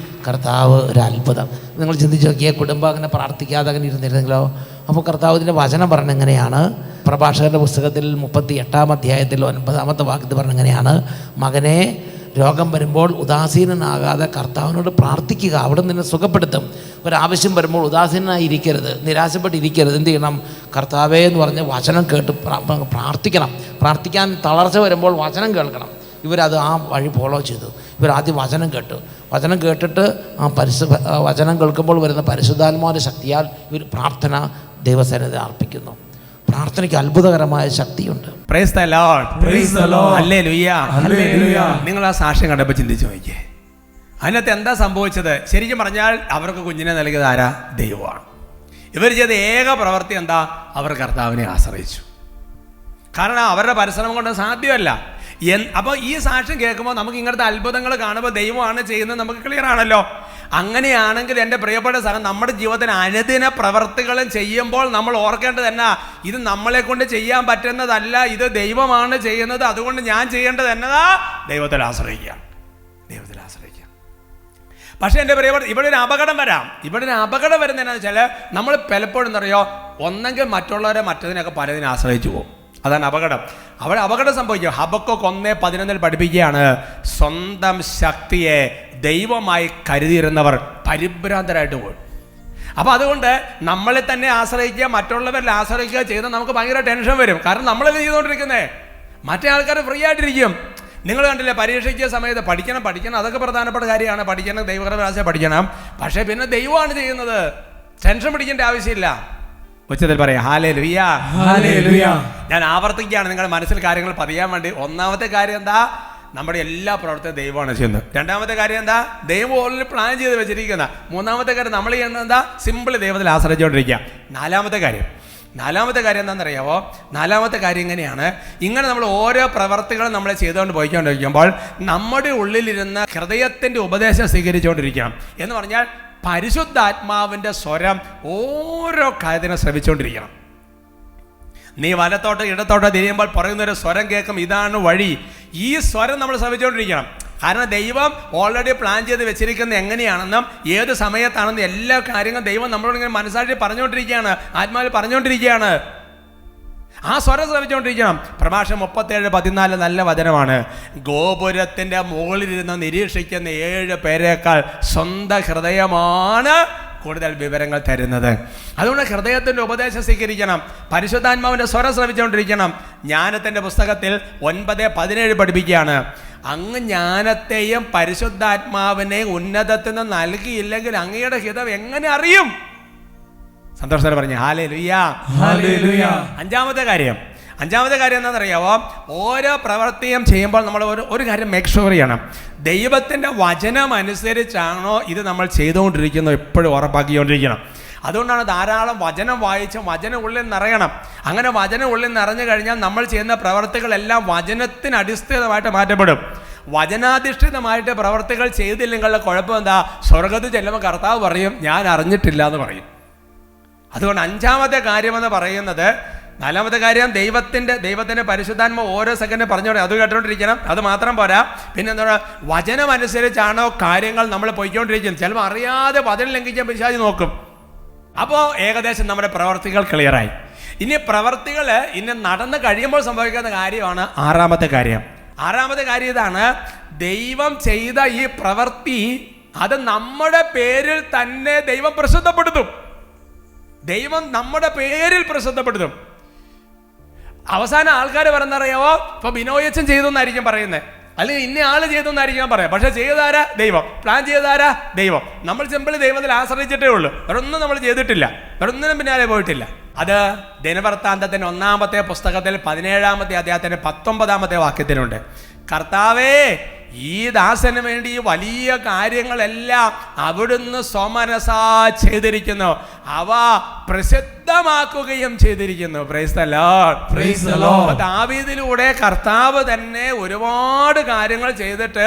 കർത്താവ് ഒരു അത്ഭുതം. നിങ്ങൾ ചിന്തിച്ച് നോക്കിയേ, കുടുംബം അങ്ങനെ പ്രാർത്ഥിക്കാതെ അങ്ങനെ ഇരുന്നിരുന്നെങ്കിലോ? അപ്പോൾ കർത്താവിൻ്റെ വചനം പറഞ്ഞ എങ്ങനെയാണ്? പ്രഭാഷകന്റെ പുസ്തകത്തിൽ 38-ാം അധ്യായത്തിൽ 9-ാമത്തെ വാക്യത്തിൽ പറഞ്ഞ എങ്ങനെയാണ്? മകനെ, രോഗം വരുമ്പോൾ ഉദാസീനനാകാതെ കർത്താവിനോട് പ്രാർത്ഥിക്കുക, അവിടെ നിന്നെ സുഖപ്പെടുത്തും. ഒരാവശ്യം വരുമ്പോൾ ഉദാസീനനായി ഇരിക്കരുത്, നിരാശപ്പെട്ടിരിക്കരുത്. എന്ത് ചെയ്യണം? കർത്താവേ എന്ന് പറഞ്ഞ് വചനം കേട്ട് പ്രാർത്ഥിക്കണം. പ്രാർത്ഥിക്കാൻ തളർച്ച വരുമ്പോൾ വചനം കേൾക്കണം. ഇവരത് ആ വഴി ഫോളോ ചെയ്തു. ഇവരാദ്യം വചനം കേട്ടു. വചനം കേട്ടിട്ട് ആ വചനം കേൾക്കുമ്പോൾ വരുന്ന പരിശുദ്ധാത്മാവിൻ്റെ ശക്തിയാൽ ഇവർ പ്രാർത്ഥന ദൈവസന്നിധിയിൽ അർപ്പിക്കുന്നു. പ്രാർത്ഥനയ്ക്ക് അത്ഭുതകരമായ ശക്തിയുണ്ട്. Price the Lord. Praise the Lord. Hallelujah. Hallelujah. നിങ്ങൾ ആ സാക്ഷ്യം കണ്ടപ്പോൾ ചിന്തിച്ചു നോക്കിയേ, അതിനകത്ത് എന്താ സംഭവിച്ചത്? ശരിക്കും പറഞ്ഞാൽ അവർക്ക് കുഞ്ഞിനെ നൽകിയത് ആരാ? ദൈവമാണ്. ഇവർ ചെയ്ത ഏക പ്രവൃത്തി എന്താ? അവർ കർത്താവിനെ ആശ്രയിച്ചു. കാരണം അവരുടെ പരിശ്രമം കൊണ്ട് സാധ്യമല്ല. അപ്പോൾ ഈ സാക്ഷ്യം കേൾക്കുമ്പോൾ നമുക്ക് ഇങ്ങനത്തെ അത്ഭുതങ്ങൾ കാണുമ്പോൾ ദൈവമാണ് ചെയ്യുന്നത് നമുക്ക് ക്ലിയർ ആണല്ലോ. അങ്ങനെയാണെങ്കിൽ എൻ്റെ പ്രിയപ്പെട്ട സഹോദരൻ, നമ്മുടെ ജീവിതത്തിന് അനുദിന പ്രവർത്തികളും ചെയ്യുമ്പോൾ നമ്മൾ ഓർക്കേണ്ടത് എന്നാ? ഇത് നമ്മളെ കൊണ്ട് ചെയ്യാൻ പറ്റുന്നതല്ല, ഇത് ദൈവമാണ് ചെയ്യുന്നത്. അതുകൊണ്ട് ഞാൻ ചെയ്യേണ്ടത് എന്നതാ? ദൈവത്തിൽ ആശ്രയിക്കുക, ദൈവത്തിൽ ആശ്രയിക്കുക. പക്ഷേ എൻ്റെ പ്രിയപ്പെട്ട, ഇവിടെ ഒരു അപകടം വരാം. ഇവിടെ ഒരു അപകടം വരുന്നതെന്നു വെച്ചാൽ നമ്മൾ പലപ്പോഴും എന്നറിയോ, ഒന്നെങ്കിൽ മറ്റുള്ളവരെ മറ്റതിനൊക്കെ പലതിനെ ആശ്രയിച്ചു പോകും. അതാണ് അപകടം. അവിടെ അപകടം സംഭവിക്കും. ഹബക്കൂക്ക് 1:11 പഠിപ്പിക്കുകയാണ്, സ്വന്തം ശക്തിയെ ദൈവമായി കരുതിയിരുന്നവർ പരിഭ്രാന്തരായിട്ട് പോയി. അപ്പോൾ അതുകൊണ്ട് നമ്മളെ തന്നെ ആശ്രയിക്കുക, മറ്റുള്ളവരിൽ ആശ്രയിക്കുക ചെയ്താൽ നമുക്ക് ഭയങ്കര ടെൻഷൻ വരും. കാരണം നമ്മളത് ചെയ്തുകൊണ്ടിരിക്കുന്നേ, മറ്റേ ആൾക്കാർ ഫ്രീ ആയിട്ടിരിക്കും. നിങ്ങൾ കണ്ടില്ലേ, പരീക്ഷയ്ക്ക് സമയത്ത് പഠിക്കണം, അതൊക്കെ പ്രധാനപ്പെട്ട കാര്യമാണ്. പഠിക്കണം, ദൈവകൃപ പഠിക്കണം. പക്ഷേ പിന്നെ ദൈവമാണ് ചെയ്യുന്നത്, ടെൻഷൻ പിടിക്കേണ്ട ആവശ്യമില്ല. ഉച്ചത്തിൽ പറയാം ഹല്ലേലൂയ, ഹല്ലേലൂയ. ഞാൻ ആവർത്തിക്കുകയാണ് നിങ്ങളുടെ മനസ്സിൽ കാര്യങ്ങൾ പതിയാൻ വേണ്ടി. ഒന്നാമത്തെ കാര്യം എന്താ? നമ്മുടെ എല്ലാ പ്രവർത്തനവും ദൈവമാണ് ചെയ്യുന്നത്. രണ്ടാമത്തെ കാര്യം എന്താ? ദൈവം ഓൾറെഡി പ്ലാൻ ചെയ്ത് വെച്ചിരിക്കുന്ന. മൂന്നാമത്തെ കാര്യം നമ്മൾ ചെയ്യുന്നത് എന്താ? സിമ്പിൾ ദൈവത്തിൽ ആശ്രയിച്ചുകൊണ്ടിരിക്കുക. നാലാമത്തെ കാര്യം എന്താണെന്നറിയാമോ? നാലാമത്തെ കാര്യം ഇങ്ങനെയാണ്. ഇങ്ങനെ നമ്മൾ ഓരോ പ്രവർത്തികളും നമ്മൾ ചെയ്തുകൊണ്ട് പോയിക്കൊണ്ടിരിക്കുമ്പോൾ നമ്മുടെ ഉള്ളിലിരുന്ന ഹൃദയത്തിൻ്റെ ഉപദേശം സ്വീകരിച്ചുകൊണ്ടിരിക്കണം. എന്ന് പറഞ്ഞാൽ പരിശുദ്ധാത്മാവിൻ്റെ സ്വരം ഓരോ കാര്യത്തിനും ശ്രമിച്ചുകൊണ്ടിരിക്കണം. നീ വലത്തോട്ട് ഇടത്തോട്ട് തിരിയുമ്പോൾ പറയുന്നൊരു സ്വരം കേൾക്കും, ഇതാണ് വഴി. ഈ സ്വരം നമ്മൾ ശ്രമിച്ചുകൊണ്ടിരിക്കണം. കാരണം ദൈവം ഓൾറെഡി പ്ലാൻ ചെയ്ത് വെച്ചിരിക്കുന്നത് എങ്ങനെയാണെന്നും ഏത് സമയത്താണെന്നും എല്ലാ കാര്യങ്ങളും ദൈവം നമ്മളോട് ഇങ്ങനെ മനസ്സാക്ഷി പറഞ്ഞുകൊണ്ടിരിക്കുകയാണ്, ആത്മാവിൽ പറഞ്ഞുകൊണ്ടിരിക്കുകയാണ്. ആ സ്വരം ശ്രമിച്ചുകൊണ്ടിരിക്കണം. പ്രഭാഷണം 37:14 നല്ല വചനമാണ്. ഗോപുരത്തിൻ്റെ മുകളിലിരുന്ന് നിരീക്ഷിക്കുന്ന 7 പേരേക്കാൾ സ്വന്തം ഹൃദയമാണ് കൂടുതൽ വിവരങ്ങൾ തരുന്നത്. അതുകൊണ്ട് ഹൃദയത്തിൻ്റെ ഉപദേശം സ്വീകരിക്കണം, പരിശുദ്ധാത്മാവിൻ്റെ സ്വരം ശ്രമിച്ചുകൊണ്ടിരിക്കണം. ജ്ഞാനത്തിൻ്റെ പുസ്തകത്തിൽ 9:17 പഠിപ്പിക്കുകയാണ്, അങ്ങ് ജ്ഞാനത്തെയും പരിശുദ്ധാത്മാവിനെയും ഉന്നതത്തിൽ നിന്ന് നൽകിയില്ലെങ്കിൽ അങ്ങയുടെ ഹിതം എങ്ങനെ അറിയും? സന്തോഷത്തോടെ പറഞ്ഞു ഹല്ലേലൂയ, ഹല്ലേലൂയ. അഞ്ചാമത്തെ കാര്യം എന്താണെന്നറിയാമോ? ഓരോ പ്രവൃത്തിയും ചെയ്യുമ്പോൾ നമ്മൾ ഒരു കാര്യം മേക്ക് ഷുവർ ചെയ്യണം, ദൈവത്തിൻ്റെ വചനം അനുസരിച്ചാണോ ഇത് നമ്മൾ ചെയ്തുകൊണ്ടിരിക്കുന്നത് എപ്പോഴും ഉറപ്പാക്കിക്കൊണ്ടിരിക്കണം. അതുകൊണ്ടാണ് ധാരാളം വചനം വായിച്ച് വചനം ഉള്ളിൽ നിറയണം. അങ്ങനെ വചനം ഉള്ളിൽ നിറഞ്ഞു കഴിഞ്ഞാൽ നമ്മൾ ചെയ്യുന്ന പ്രവർത്തികളെല്ലാം വചനത്തിന് അടിസ്ഥാനമായിട്ട് മാറ്റപ്പെടും. വചനാധിഷ്ഠിതമായിട്ട് പ്രവർത്തികൾ ചെയ്തില്ലെങ്കിലുള്ള കുഴപ്പം എന്താ? സ്വർഗ്ഗത്തിൽ ചെല്ലുമ്പോൾ കർത്താവ് പറയും ഞാൻ അറിഞ്ഞിട്ടില്ല എന്ന് പറയും. അതുകൊണ്ട് അഞ്ചാമത്തെ കാര്യമെന്ന് പറയുന്നത്, നാലാമത്തെ കാര്യം ദൈവത്തിൻ്റെ പരിശുദ്ധാത്മ ഓരോ സെക്കൻഡ് പറഞ്ഞോളൂ, അത് കേട്ടോണ്ടിരിക്കണം. അത് മാത്രം പോരാ, പിന്നെ എന്താ? വചനം അനുസരിച്ചാണോ കാര്യങ്ങൾ നമ്മൾ പോയിക്കൊണ്ടിരിക്കുന്നത്? ചിലപ്പോൾ അറിയാതെ വചനം ലംഘിക്കാൻ പിശാച് നോക്കും. അപ്പോൾ ഏകദേശം നമ്മുടെ പ്രവർത്തികൾ ക്ലിയറായി. ഇനി പ്രവർത്തികൾ ഇനി നടന്നു കഴിയുമ്പോൾ സംഭവിക്കുന്ന കാര്യമാണ് ആറാമത്തെ കാര്യം ഇതാണ്, ദൈവം ചെയ്ത ഈ പ്രവൃത്തി അത് നമ്മുടെ പേരിൽ തന്നെ ദൈവം പ്രസിദ്ധപ്പെടുത്തും. ദൈവം നമ്മുടെ പേരിൽ പ്രസിദ്ധപ്പെടുത്തും. അവസാനം ആൾക്കാർ പറയുന്നറിയാവോ? ഇപ്പൊ ബിനോയച്ചൻ ചെയ്തു എന്നായിരിക്കും പറയുന്നത്, അല്ലെങ്കിൽ ഇന്ന ആള് ചെയ്തു എന്നായിരിക്കും പറയാം. പക്ഷെ ചെയ്താരാ? ദൈവം. പ്ലാൻ ചെയ്താരാ? ദൈവം. നമ്മൾ സിമ്പിൾ ദൈവത്തിൽ ആശ്രയിച്ചിട്ടേ ഉള്ളൂ, വേറൊന്നും നമ്മൾ ചെയ്തിട്ടില്ല, വേറൊന്നിനും പിന്നാലെ പോയിട്ടില്ല. അത് ദിനവൃത്താന്തത്തിന്റെ 1-ാമത്തെ പുസ്തകത്തിൽ 17-ാമത്തെ അധ്യായത്തിന്റെ 19-ാമത്തെ വാക്യത്തിലുണ്ട്. കർത്താവേ, ഈ ദാസന് വേണ്ടി വലിയ കാര്യങ്ങളെല്ലാം അവിടുന്ന് സ്വമനസാ ചെയ്തിരിക്കുന്നു, അവ പ്രസിദ്ധമാക്കുകയും ചെയ്തിരിക്കുന്നു. Praise the Lord. Praise the Lord. ദാവീദിലൂടെ കർത്താവ് തന്നെ ഒരുപാട് കാര്യങ്ങൾ ചെയ്തിട്ട്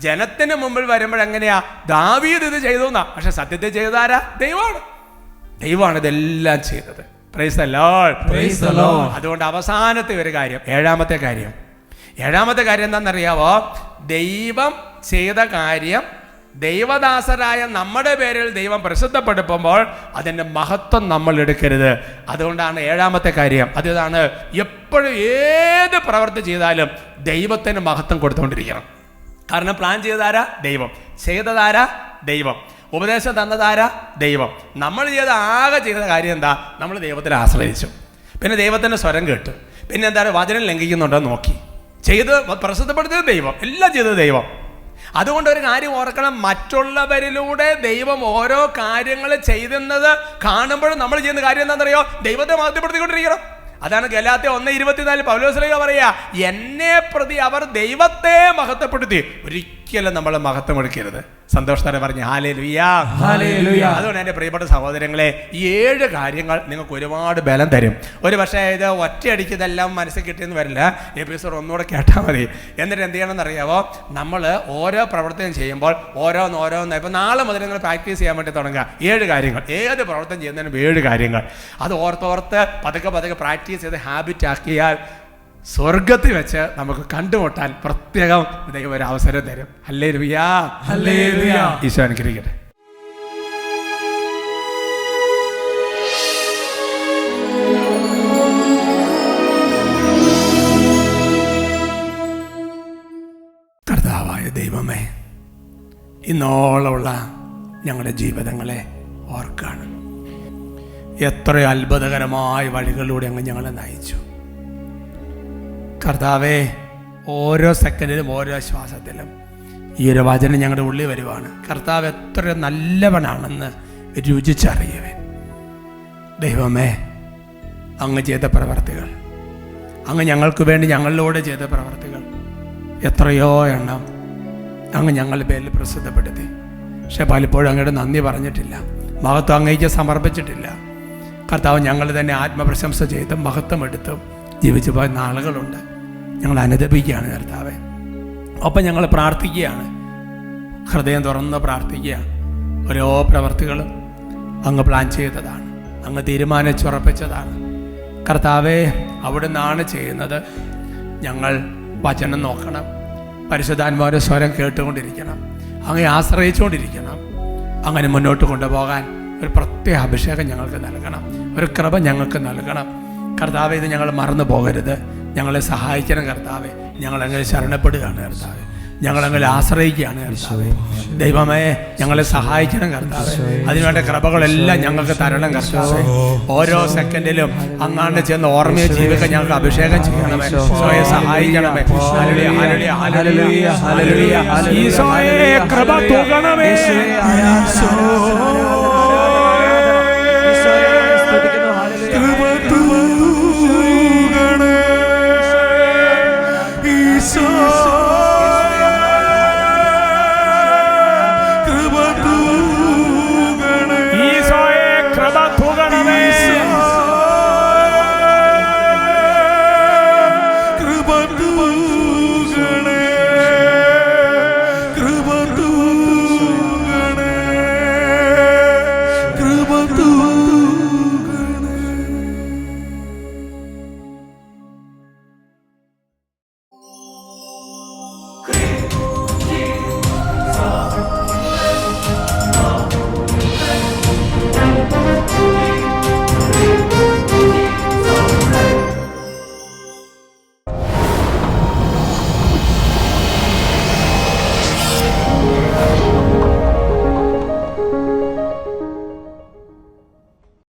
ജനത്തിന് മുമ്പിൽ വരുമ്പോഴെങ്ങനെയാ ദാവീദ് ഇത് ചെയ്തു എന്നാ, പക്ഷെ സത്യത്തിൽ ചെയ്താരാ? ദൈവമാണ് ഇതെല്ലാം ചെയ്തത്. Price the Lord. Praise the Lord. അതുകൊണ്ട് അവസാനത്തെ ഒരു കാര്യം, ഏഴാമത്തെ കാര്യം എന്താണെന്നറിയാവോ? ദൈവം ചെയ്ത കാര്യം ദൈവദാസരായ നമ്മുടെ പേരിൽ ദൈവം പ്രസിദ്ധപ്പെടുത്തുമ്പോൾ അതിൻ്റെ മഹത്വം നമ്മൾ എടുക്കരുത്. അതുകൊണ്ടാണ് ഏഴാമത്തെ കാര്യം, അതാണ് എപ്പോഴും ഏത് പ്രവൃത്തി ചെയ്താലും ദൈവത്തിന് മഹത്വം കൊടുത്തുകൊണ്ടിരിക്കണം. കാരണം പ്ലാൻ ചെയ്തതാരാ? ദൈവം. ചെയ്തതാരാ? ദൈവം. ഉപദേശം തന്നതാരാ? ദൈവം. നമ്മൾ ആകെ ചെയ്ത കാര്യം എന്താ? നമ്മൾ ദൈവത്തിനെ ആശ്രയിച്ചു, പിന്നെ ദൈവത്തിൻ്റെ സ്വരം കേട്ടു, പിന്നെ എന്താണ് വചനം ലംഘിക്കുന്നുണ്ടോ നോക്കി, ചെയ്ത് പ്രസിദ്ധപ്പെടുത്തിയത് ദൈവം, എല്ലാം ചെയ്തത് ദൈവം. അതുകൊണ്ട് ഒരു കാര്യം ഓർക്കണം, മറ്റുള്ളവരിലൂടെ ദൈവം ഓരോ കാര്യങ്ങൾ ചെയ്യുന്നത് കാണുമ്പോഴും നമ്മൾ ചെയ്യുന്ന കാര്യം എന്താണെന്നറിയോ? ദൈവത്തെ മഹത്വപ്പെടുത്തിക്കൊണ്ടിരിക്കണം. അതാണ് ഗലാത്യ 1:24 പൗലോസ് പറയാ, എന്നെ പ്രതി അവർ ദൈവത്തെ മഹത്വപ്പെടുത്തി. ഒരിക്കലും നമ്മൾ മഹത്വം എടുക്കരുത്. സന്തോഷത്തോടെ പറഞ്ഞു ഹല്ലേലൂയ, ഹല്ലേലൂയ. അതുകൊണ്ട് എൻ്റെ പ്രിയപ്പെട്ട സഹോദരങ്ങളെ, ഈ 7 കാര്യങ്ങൾ നിങ്ങൾക്ക് ഒരുപാട് ബലം തരും. ഒരു പക്ഷേ ഇത് ഒറ്റയടിക്ക് ഇതെല്ലാം മനസ്സിൽ കിട്ടിയെന്ന് വരില്ല, എപ്പിസോഡ് ഒന്നുകൂടെ കേട്ടാൽ മതി. എന്നിട്ട് എന്ത് ചെയ്യണമെന്ന് അറിയാവോ? നമ്മൾ ഓരോ പ്രവർത്തനം ചെയ്യുമ്പോൾ ഓരോന്ന് ഇപ്പം നാളെ മുതൽ നിങ്ങൾ പ്രാക്ടീസ് ചെയ്യാൻ വേണ്ടി തുടങ്ങുക. 7 കാര്യങ്ങൾ, ഏത് പ്രവർത്തനം ചെയ്യുന്നതിനും 7 കാര്യങ്ങൾ. അത് ഓർത്തോർത്ത് പതുക്കെ പ്രാക്ടീസ് ചെയ്ത് ഹാബിറ്റ് ആക്കിയാൽ സ്വർഗത്തിൽ വെച്ച് നമുക്ക് കണ്ടുമുട്ടാൻ പ്രത്യേകം ദൈവം ഒരു അവസരം തരും. Hallelujah, hallelujah. ഈശോ അനുഗ്രഹിക്കട്ടെ. കർത്താവായ ദൈവമേ, ഇന്നോളമുള്ള ഞങ്ങളുടെ ജീവിതങ്ങളെ ഓർക്കാണ്. എത്ര അത്ഭുതകരമായ വഴികളിലൂടെ അങ്ങ് ഞങ്ങളെ നയിച്ചു. കർത്താവേ, ഓരോ സെക്കൻഡിലും ഓരോ ശ്വാസത്തിലും ഈ ഒരു വചനം ഞങ്ങളുടെ ഉള്ളിൽ വരുവാണ്. കർത്താവ് എത്ര നല്ലവനാണെന്ന് രുചിച്ചറിയുവൻ. ദൈവമേ, അങ്ങ് ചെയ്ത പ്രവർത്തികൾ, അങ്ങ് ഞങ്ങൾക്ക് വേണ്ടി ഞങ്ങളിലൂടെ ചെയ്ത പ്രവർത്തികൾ എത്രയോ എണ്ണം അങ്ങ് ഞങ്ങളുടെ പേരിൽ പ്രസിദ്ധപ്പെടുത്തി. പക്ഷെ പലപ്പോഴും അങ്ങയുടെ നന്ദി പറഞ്ഞിട്ടില്ല, മഹത്വം അങ്ങേക്ക് സമർപ്പിച്ചിട്ടില്ല. കർത്താവ് ഞങ്ങൾ തന്നെ ആത്മപ്രശംസ ചെയ്തും മഹത്വം എടുത്തും ജീവിച്ചു പോയ നാളുകളുണ്ട്. ഞങ്ങൾ അനുദപിക്കുകയാണ് കർത്താവെ. ഒപ്പം ഞങ്ങൾ പ്രാർത്ഥിക്കുകയാണ്, ഹൃദയം തുറന്ന് പ്രാർത്ഥിക്കുകയാണ്. ഓരോ പ്രവർത്തികളും അങ്ങ് പ്ലാൻ ചെയ്തതാണ്, അങ്ങ് തീരുമാനിച്ചുറപ്പിച്ചതാണ്. കർത്താവെ, അവിടുന്നാണ് ചെയ്യുന്നത്. ഞങ്ങൾ വചനം നോക്കണം, പരിശുദ്ധാത്മാവിന്റെ സ്വരം കേട്ടുകൊണ്ടിരിക്കണം, അങ്ങേ ആശ്രയിച്ചുകൊണ്ടിരിക്കണം. അങ്ങനെ മുന്നോട്ട് കൊണ്ടുപോകാൻ ഒരു പ്രത്യേക അഭിഷേകം ഞങ്ങൾക്ക് നൽകണം, ഒരു കൃപ ഞങ്ങൾക്ക് നൽകണം. കർത്താവെ, ഇത് ഞങ്ങൾ മറന്നു പോകരുത്. ഞങ്ങളെ സഹായിക്കണം കർത്താവെ. ഞങ്ങളങ്ങനെ ശരണപ്പെടുകയാണ് കർത്താവെ, ഞങ്ങളങ്ങനെ ആശ്രയിക്കുകയാണ് കർത്താവെ. ദൈവമേ, ഞങ്ങളെ സഹായിക്കണം കർത്താവെ. അതിനുവേണ്ട കൃപകളെല്ലാം ഞങ്ങൾക്ക് തരണം കർത്താവെ. ഓരോ സെക്കൻഡിലും അങ്ങാണ്ട് ചെന്ന് ഓർമ്മയെ ജീവിക്കാൻ ഞങ്ങൾക്ക് അഭിഷേകം ചെയ്യണമേ. ഈശോയെ സഹായിക്കണമേ. Hallelujah, hallelujah, hallelujah, hallelujah. ഈശോയെ കൃപ തൂകണമേ.